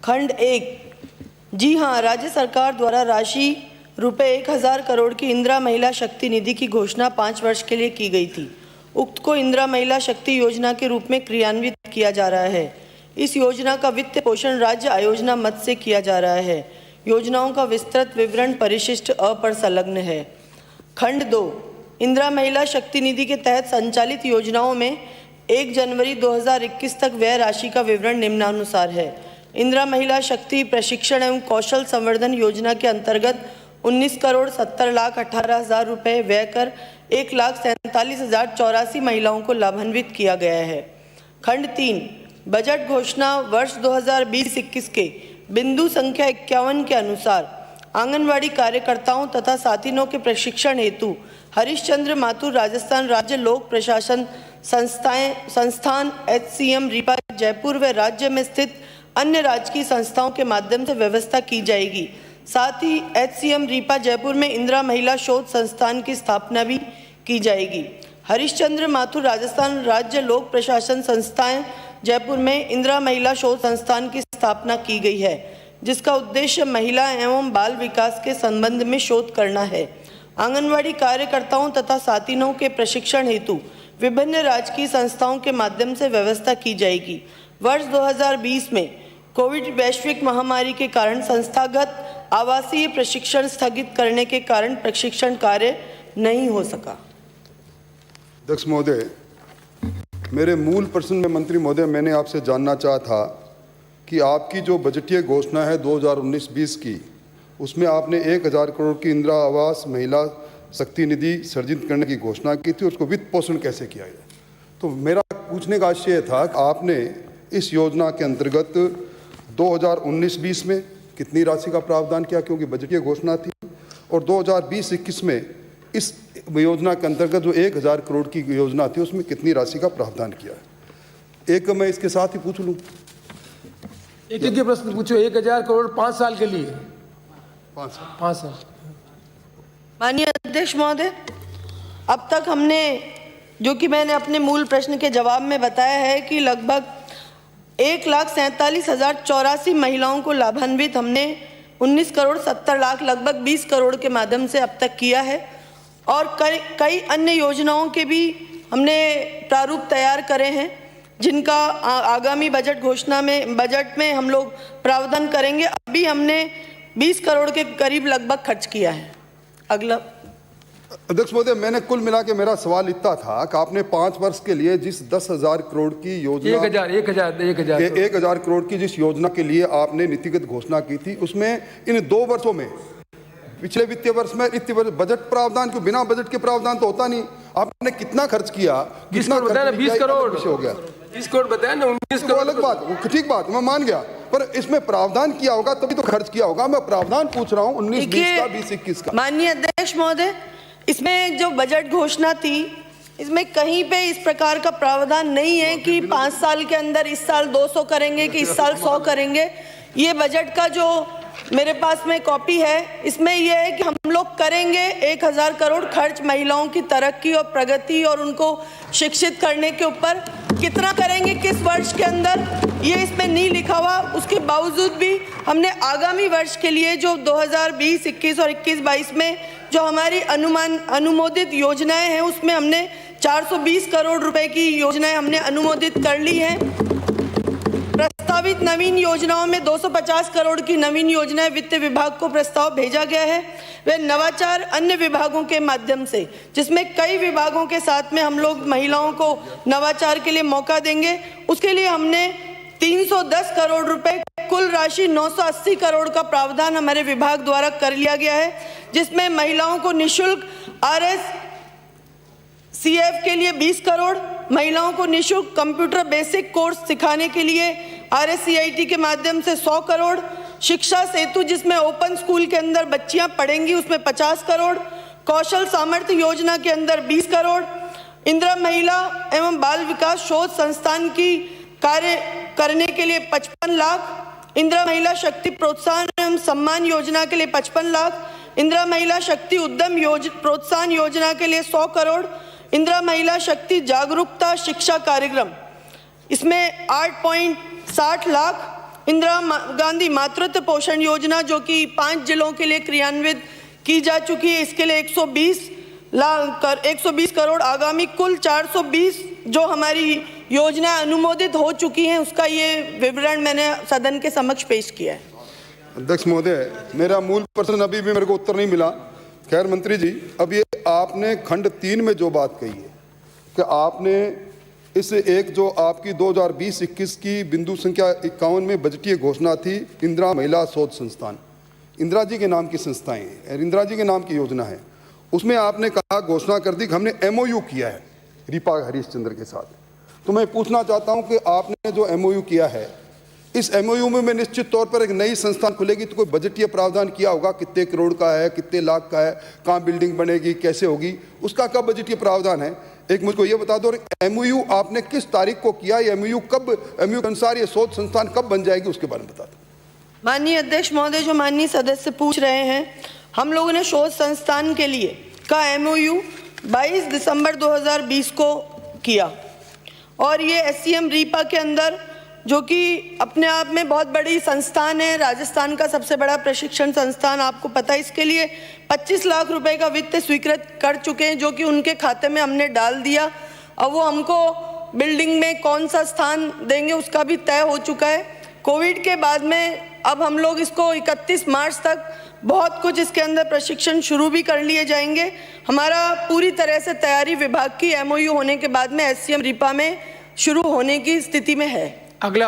खंड 1। जी हाँ, राज्य सरकार द्वारा राशि रुपये 1000 करोड़ की इंदिरा महिला शक्ति निधि की घोषणा 5 वर्ष के लिए की गई थी। उक्त को इंदिरा महिला शक्ति योजना के रूप में क्रियान्वित किया जा रहा है। इस योजना का वित्त पोषण राज्य आयोजना मद से किया जा रहा है। योजनाओं का विस्तृत विवरण परिशिष्ट अ पर संलग्न है। खंड 2। इंदिरा महिला शक्ति निधि के तहत संचालित योजनाओं में 1 जनवरी 2021 तक व्यय राशि का विवरण निम्नानुसार है। इंदिरा महिला शक्ति प्रशिक्षण एवं कौशल संवर्धन योजना के अंतर्गत 19,70,18,000 रुपये व्यय कर 1,47,084 महिलाओं को लाभान्वित किया गया है। खंड 3। बजट घोषणा वर्ष 2020-21 के बिंदु संख्या 51 के अनुसार आंगनवाड़ी कार्यकर्ताओं तथा साथिनों के प्रशिक्षण हेतु हरिश्चंद्र माथुर राजस्थान राज्य लोक प्रशासन संस्थान HCM रीपा जयपुर व राज्य में स्थित अन्य राजकीय संस्थाओं के माध्यम से व्यवस्था की जाएगी। साथ ही HCM रीपा जयपुर में इंदिरा महिला शोध संस्थान की स्थापना भी की जाएगी। हरिश्चंद्र माथुर राजस्थान राज्य लोक प्रशासन संस्थान जयपुर में इंदिरा महिला शोध संस्थान की स्थापना की गई है, जिसका उद्देश्य महिला एवं बाल विकास के संबंध में शोध करना है। आंगनवाड़ी कार्यकर्ताओं तथा साथिनों के प्रशिक्षण हेतु विभिन्न राजकीय संस्थाओं के माध्यम से व्यवस्था की जाएगी। वर्ष 2020 में कोविड वैश्विक महामारी के कारण संस्थागत आवासीय प्रशिक्षण स्थगित करने के कारण प्रशिक्षण कार्य नहीं हो सका। अध्यक्ष महोदय, मेरे मूल प्रश्न में मंत्री महोदय मैंने आपसे जानना चाहा था कि आपकी जो बजटीय घोषणा है 2019-20 की, उसमें आपने 1000 करोड़ की इंदिरा आवास महिला शक्ति निधि सर्जित करने की घोषणा की थी। उसको वित्त पोषण कैसे किया गया? तो मेरा पूछने का आशय था कि आपने इस योजना के अंतर्गत 2019-20 में कितनी राशि का प्रावधान किया, क्योंकि बजटीय घोषणा थी, और 2020-21 में इस योजना के अंतर्गत जो 1000 करोड़ की योजना थी उसमें कितनी राशि का प्रावधान किया है? एक मैं इसके साथ ही पूछ लूँ, एक प्रश्न पूछो। 1000 करोड़ 5 साल के लिए? 5 साल। माननीय अध्यक्ष महोदय, अब तक हमने, जो कि मैंने अपने मूल प्रश्न के जवाब में बताया है कि लगभग 1,47,084 महिलाओं को लाभान्वित हमने 19 करोड़ 70 लाख लगभग 20 करोड़ के माध्यम से अब तक किया है, और कई अन्य योजनाओं के भी हमने प्रारूप तैयार करे हैं, जिनका आगामी बजट में हम लोग प्रावधान करेंगे। अभी हमने 20 करोड़ के करीब लगभग खर्च किया है। अगला अध्यक्ष महोदय, मैंने कुल मिला के मेरा सवाल इतना था कि आपने 5 वर्ष के लिए जिस 10,000 करोड़ की योजना 1000 करोड़ की जिस योजना के लिए आपने नीतिगत घोषणा की थी, उसमें इन 2 वर्षों में पिछले वित्तीय वर्ष में बजट प्रावधान, क्यों बिना बजट के प्रावधान तो होता नहीं, आपने कितना खर्च किया? 20 करोड़ बताया ना, 20 करोड़ हो गया। 20 करोड़ बताया ना, 19 करोड़ अलग बात, ठीक बात, मैं मान गया, पर इसमें प्रावधान किया होगा तभी तो खर्च किया होगा। मैं प्रावधान पूछ रहा हूँ 19-20 का, 20-21 का। माननीय अध्यक्ष महोदय, इसमें जो बजट घोषणा थी, इसमें कहीं पे इस प्रकार का प्रावधान नहीं है कि 5 साल के अंदर इस साल 200 करेंगे कि इस साल 100 करेंगे। ये बजट का जो मेरे पास में कॉपी है, इसमें यह है कि हम लोग करेंगे 1000 करोड़ खर्च महिलाओं की तरक्की और प्रगति और उनको शिक्षित करने के ऊपर। कितना करेंगे किस वर्ष के अंदर, ये इसमें नहीं लिखा हुआ। उसके बावजूद भी हमने आगामी वर्ष के लिए जो 2020-21 और 21-22 में जो हमारी अनुमोदित योजनाएं हैं, उसमें हमने 420 करोड़ रुपए की योजनाएं हमने अनुमोदित कर ली हैं। प्रस्तावित नवीन योजनाओं में 250 करोड़ की नवीन योजनाएं वित्त विभाग को प्रस्ताव भेजा गया है। वे नवाचार अन्य विभागों के माध्यम से, जिसमें कई विभागों के साथ में हम लोग महिलाओं को नवाचार के लिए मौका देंगे। उसके लिए हमने 310 करोड़ रुपए, कुल राशि 980 करोड़ का प्रावधान हमारे विभाग द्वारा कर लिया गया है, जिसमें महिलाओं को निःशुल्क RSCF के लिए 20 करोड़, महिलाओं को निःशुल्क कंप्यूटर बेसिक कोर्स सिखाने के लिए RSCIT के माध्यम से 100 करोड़, शिक्षा सेतु जिसमें ओपन स्कूल के अंदर बच्चियां पढ़ेंगी उसमें 50 करोड़, कौशल सामर्थ्य योजना के अंदर 20 करोड़, इंदिरा महिला एवं बाल विकास शोध संस्थान की कार्य करने के लिए 55 लाख, इंदिरा महिला शक्ति प्रोत्साहन एवं सम्मान योजना के लिए 55 लाख, इंदिरा महिला शक्ति उद्यम प्रोत्साहन योजना के लिए 100 करोड़, इंदिरा महिला शक्ति जागरूकता शिक्षा कार्यक्रम इसमें 8.60 लाख, इंदिरा गांधी मातृत्व पोषण योजना जो कि 5 जिलों के लिए क्रियान्वित की जा चुकी है, इसके लिए 120 करोड़, आगामी कुल 420 जो हमारी योजना अनुमोदित हो चुकी हैं, उसका ये विवरण मैंने सदन के समक्ष पेश किया है। अध्यक्ष महोदय, मेरा मूल प्रश्न अभी भी मेरे को उत्तर नहीं मिला। खैर मंत्री जी, अब ये आपने खंड 3 में जो बात कही है कि आपने इस एक जो आपकी 2020-21 की बिंदु संख्या 51 में बजटीय घोषणा थी, इंदिरा महिला शोध संस्थान, इंदिरा जी के नाम की संस्थाएं हैं, इंदिरा जी के नाम की योजना है, उसमें आपने कहा, घोषणा कर दी कि हमने MOU किया है रीपा हरीशचंद्र के साथ। तो मैं पूछना चाहता हूं कि आपने जो MOU किया है, इस MOU में निश्चित तौर पर एक नई संस्थान खुलेगी, तो कोई बजटीय प्रावधान किया होगा, कितने करोड़ का है, कितने लाख का है, कहाँ बिल्डिंग बनेगी, कैसे होगी, उसका कब बजटीय प्रावधान है, एक मुझको ये बता दो। और MOU आपने किस तारीख को किया, MOU कब, MOU के अनुसार ये शोध संस्थान कब बन जाएगी, उसके बारे में बता दो। माननीय अध्यक्ष महोदय, जो माननीय सदस्य पूछ रहे हैं, हम लोगों ने शोध संस्थान के लिए का MOU 22 दिसंबर 2020 को किया, और ये SCM रीपा के अंदर, जो कि अपने आप में बहुत बड़ी संस्थान है, राजस्थान का सबसे बड़ा प्रशिक्षण संस्थान, आपको पता है, इसके लिए 25 लाख रुपए का वित्त स्वीकृत कर चुके हैं, जो कि उनके खाते में हमने डाल दिया। अब वो हमको बिल्डिंग में कौन सा स्थान देंगे उसका भी तय हो चुका है। कोविड के बाद में अब हम लोग इसको 31 मार्च तक बहुत कुछ इसके अंदर प्रशिक्षण शुरू भी कर लिए जाएंगे। हमारा पूरी तरह से तैयारी विभाग की MOU होने के बाद में SCM रीपा में शुरू होने की स्थिति में है। अगला